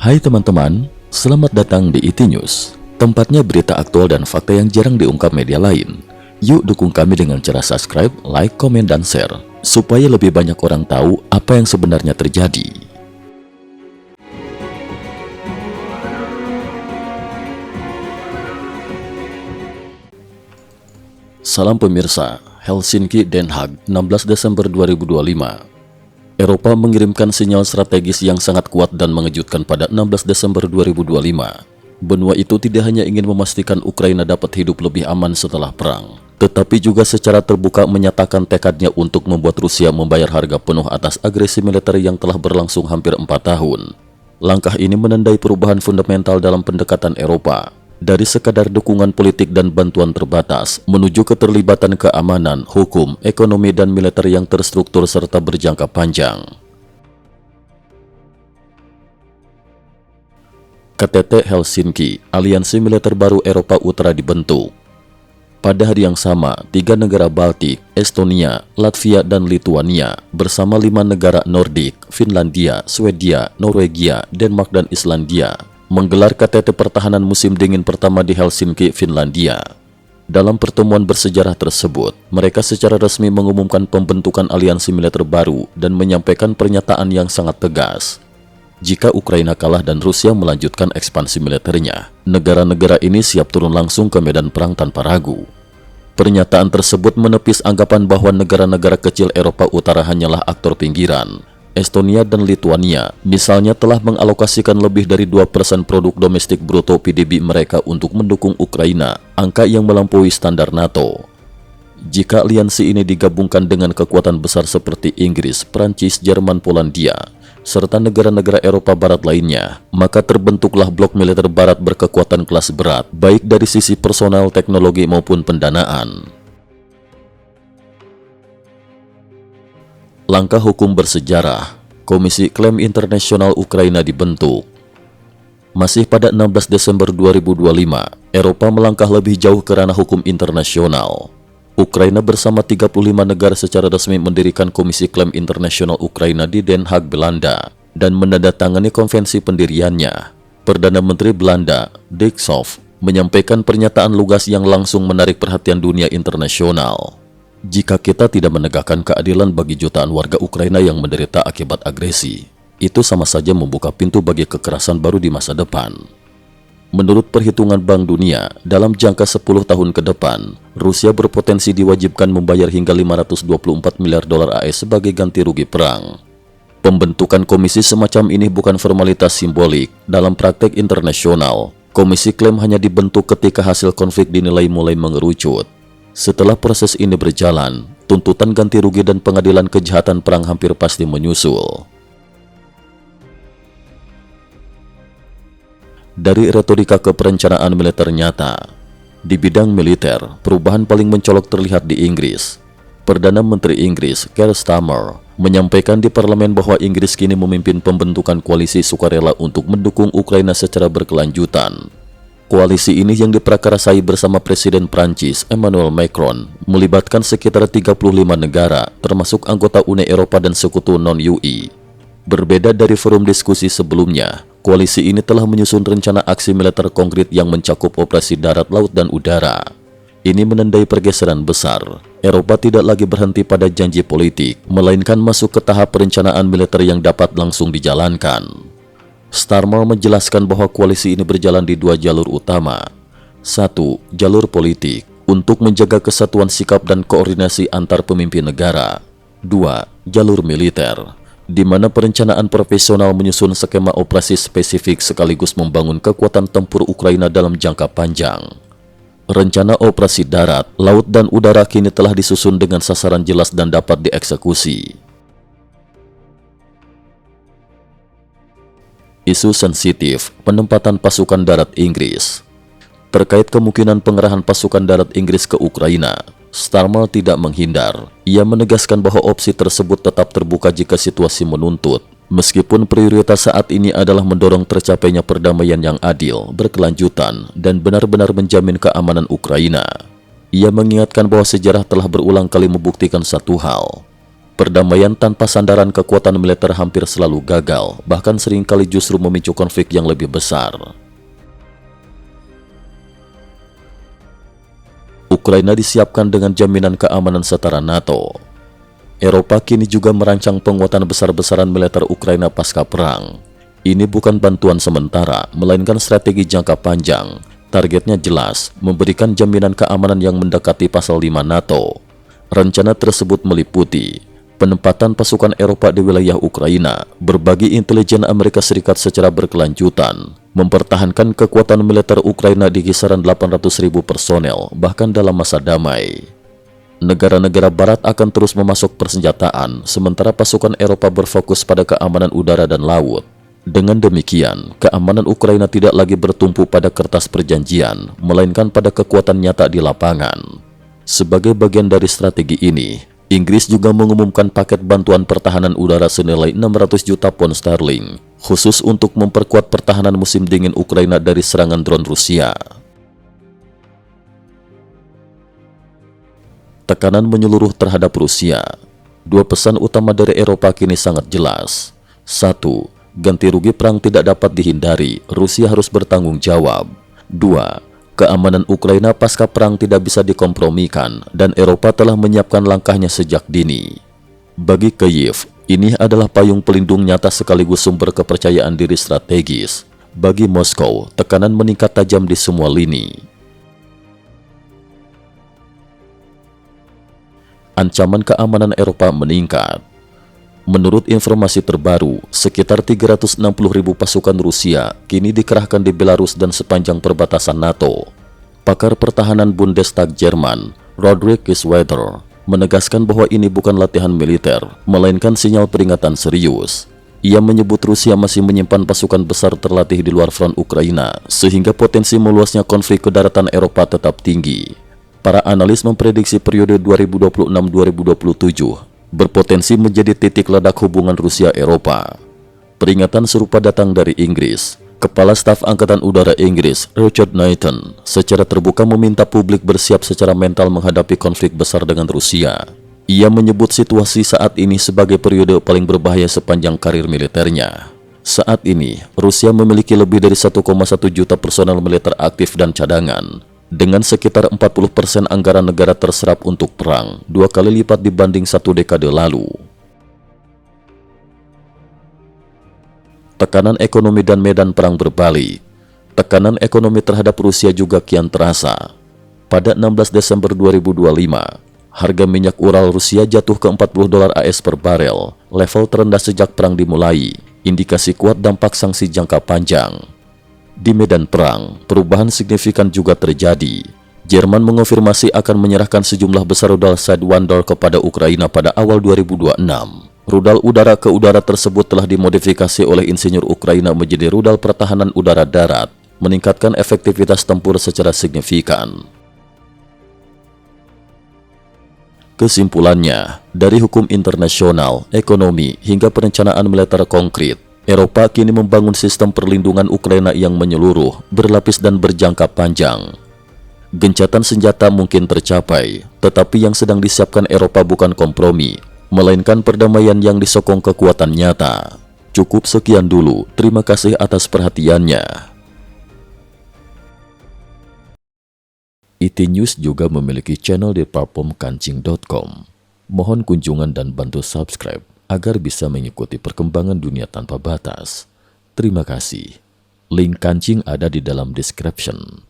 Hai teman-teman, selamat datang di IT News, tempatnya berita aktual dan fakta yang jarang diungkap media lain. Yuk dukung kami dengan cara subscribe, like, komen, dan share, supaya lebih banyak orang tahu apa yang sebenarnya terjadi. Salam pemirsa, Helsinki, Den Haag, 16 Desember 2025. Eropa mengirimkan sinyal strategis yang sangat kuat dan mengejutkan pada 16 Desember 2025. Benua itu tidak hanya ingin memastikan Ukraina dapat hidup lebih aman setelah perang, tetapi juga secara terbuka menyatakan tekadnya untuk membuat Rusia membayar harga penuh atas agresi militer yang telah berlangsung hampir 4 tahun. Langkah ini menandai perubahan fundamental dalam pendekatan Eropa, dari sekadar dukungan politik dan bantuan terbatas menuju keterlibatan keamanan, hukum, ekonomi, dan militer yang terstruktur serta berjangka panjang. KTT Helsinki, aliansi militer baru Eropa Utara dibentuk. Pada hari yang sama, 3 negara Baltik, Estonia, Latvia, dan Lituania bersama 5 negara Nordik, Finlandia, Swedia, Norwegia, Denmark, dan Islandia menggelar KTT Pertahanan Musim Dingin pertama di Helsinki, Finlandia. Dalam pertemuan bersejarah tersebut, mereka secara resmi mengumumkan pembentukan aliansi militer baru dan menyampaikan pernyataan yang sangat tegas. Jika Ukraina kalah dan Rusia melanjutkan ekspansi militernya, negara-negara ini siap turun langsung ke medan perang tanpa ragu. Pernyataan tersebut menepis anggapan bahwa negara-negara kecil Eropa Utara hanyalah aktor pinggiran. Estonia dan Lituania misalnya telah mengalokasikan lebih dari 2% produk domestik bruto PDB mereka untuk mendukung Ukraina, angka yang melampaui standar NATO. Jika aliansi ini digabungkan dengan kekuatan besar seperti Inggris, Prancis, Jerman, Polandia, serta negara-negara Eropa Barat lainnya, maka terbentuklah blok militer Barat berkekuatan kelas berat, baik dari sisi personal, teknologi, maupun pendanaan. Langkah hukum bersejarah, Komisi Klaim Internasional Ukraina dibentuk. Masih pada 16 Desember 2025, Eropa melangkah lebih jauh ke ranah hukum internasional. Ukraina bersama 35 negara secara resmi mendirikan Komisi Klaim Internasional Ukraina di Den Haag, Belanda, dan menandatangani konvensi pendiriannya. Perdana Menteri Belanda, Dick Schoof, menyampaikan pernyataan lugas yang langsung menarik perhatian dunia internasional. Jika kita tidak menegakkan keadilan bagi jutaan warga Ukraina yang menderita akibat agresi, itu sama saja membuka pintu bagi kekerasan baru di masa depan. Menurut perhitungan Bank Dunia, dalam jangka 10 tahun ke depan, Rusia berpotensi diwajibkan membayar hingga 524 miliar dolar AS sebagai ganti rugi perang. Pembentukan komisi semacam ini bukan formalitas simbolik. Dalam praktek internasional, komisi klaim hanya dibentuk ketika hasil konflik dinilai mulai mengerucut. Setelah proses ini berjalan, tuntutan ganti rugi dan pengadilan kejahatan perang hampir pasti menyusul. Dari retorika ke perencanaan militer nyata. Di bidang militer, perubahan paling mencolok terlihat di Inggris. Perdana Menteri Inggris, Keir Starmer, menyampaikan di parlemen bahwa Inggris kini memimpin pembentukan koalisi sukarela untuk mendukung Ukraina secara berkelanjutan. Koalisi ini yang diprakarasai bersama Presiden Prancis Emmanuel Macron melibatkan sekitar 35 negara, termasuk anggota Uni Eropa dan sekutu non-UE. Berbeda dari forum diskusi sebelumnya, koalisi ini telah menyusun rencana aksi militer konkret yang mencakup operasi darat, laut, dan udara. Ini menandai pergeseran besar. Eropa tidak lagi berhenti pada janji politik, melainkan masuk ke tahap perencanaan militer yang dapat langsung dijalankan. Starmer menjelaskan bahwa koalisi ini berjalan di 2 jalur utama. 1. Jalur politik, untuk menjaga kesatuan sikap dan koordinasi antar pemimpin negara. 2. Jalur militer, di mana perencanaan profesional menyusun skema operasi spesifik sekaligus membangun kekuatan tempur Ukraina dalam jangka panjang. Rencana operasi darat, laut, dan udara kini telah disusun dengan sasaran jelas dan dapat dieksekusi. Isu sensitif, penempatan pasukan darat Inggris. Terkait kemungkinan pengerahan pasukan darat Inggris ke Ukraina, Starmer tidak menghindar. Ia menegaskan bahwa opsi tersebut tetap terbuka jika situasi menuntut, meskipun prioritas saat ini adalah mendorong tercapainya perdamaian yang adil, berkelanjutan, dan benar-benar menjamin keamanan Ukraina. Ia mengingatkan bahwa sejarah telah berulang kali membuktikan satu hal. Perdamaian tanpa sandaran kekuatan militer hampir selalu gagal, bahkan seringkali justru memicu konflik yang lebih besar. Ukraina disiapkan dengan jaminan keamanan setara NATO. Eropa kini juga merancang penguatan besar-besaran militer Ukraina pasca perang. Ini bukan bantuan sementara, melainkan strategi jangka panjang. Targetnya jelas, memberikan jaminan keamanan yang mendekati pasal 5 NATO. Rencana tersebut meliputi penempatan pasukan Eropa di wilayah Ukraina, berbagi intelijen Amerika Serikat secara berkelanjutan, mempertahankan kekuatan militer Ukraina di kisaran 800.000 personel, bahkan dalam masa damai. Negara-negara Barat akan terus memasok persenjataan, sementara pasukan Eropa berfokus pada keamanan udara dan laut. Dengan demikian, keamanan Ukraina tidak lagi bertumpu pada kertas perjanjian, melainkan pada kekuatan nyata di lapangan. Sebagai bagian dari strategi ini, Inggris juga mengumumkan paket bantuan pertahanan udara senilai 600 juta pound sterling, khusus untuk memperkuat pertahanan musim dingin Ukraina dari serangan drone Rusia. Tekanan menyeluruh terhadap Rusia. Dua pesan utama dari Eropa kini sangat jelas. 1. Ganti rugi perang tidak dapat dihindari, Rusia harus bertanggung jawab. 2. Keamanan Ukraina pasca perang tidak bisa dikompromikan, dan Eropa telah menyiapkan langkahnya sejak dini. Bagi Kyiv, ini adalah payung pelindung nyata sekaligus sumber kepercayaan diri strategis. Bagi Moskow, tekanan meningkat tajam di semua lini. Ancaman keamanan Eropa meningkat. Menurut informasi terbaru, sekitar 360.000 pasukan Rusia kini dikerahkan di Belarus dan sepanjang perbatasan NATO. Pakar pertahanan Bundestag Jerman, Roderick Kisweder, menegaskan bahwa ini bukan latihan militer, melainkan sinyal peringatan serius. Ia menyebut Rusia masih menyimpan pasukan besar terlatih di luar front Ukraina, sehingga potensi meluasnya konflik ke daratan Eropa tetap tinggi. Para analis memprediksi periode 2026-2027 berpotensi menjadi titik ledak hubungan Rusia-Eropa. Peringatan serupa datang dari Inggris. Kepala Staf Angkatan Udara Inggris, Richard Knighton, secara terbuka meminta publik bersiap secara mental menghadapi konflik besar dengan Rusia. Ia menyebut situasi saat ini sebagai periode paling berbahaya sepanjang karir militernya. Saat ini, Rusia memiliki lebih dari 1,1 juta personel militer aktif dan cadangan, dengan sekitar 40% anggaran negara terserap untuk perang, 2 kali lipat dibanding 1 dekade lalu. Tekanan ekonomi dan medan perang berbalik. Tekanan ekonomi terhadap Rusia juga kian terasa. Pada 16 Desember 2025, harga minyak Ural Rusia jatuh ke $40 AS per barel, level terendah sejak perang dimulai, indikasi kuat dampak sanksi jangka panjang. Di medan perang, perubahan signifikan juga terjadi. Jerman mengonfirmasi akan menyerahkan sejumlah besar rudal Sidewinder kepada Ukraina pada awal 2026. Rudal udara ke udara tersebut telah dimodifikasi oleh insinyur Ukraina menjadi rudal pertahanan udara darat, meningkatkan efektivitas tempur secara signifikan. Kesimpulannya, dari hukum internasional, ekonomi, hingga perencanaan militer konkret, Eropa kini membangun sistem perlindungan Ukraina yang menyeluruh, berlapis dan berjangka panjang. Gencatan senjata mungkin tercapai, tetapi yang sedang disiapkan Eropa bukan kompromi, melainkan perdamaian yang disokong kekuatan nyata. Cukup sekian dulu, terima kasih atas perhatiannya. IT News juga memiliki channel di platform kancing.com. Mohon kunjungan dan bantu subscribe agar bisa mengikuti perkembangan dunia tanpa batas. Terima kasih. Link kancing ada di dalam description.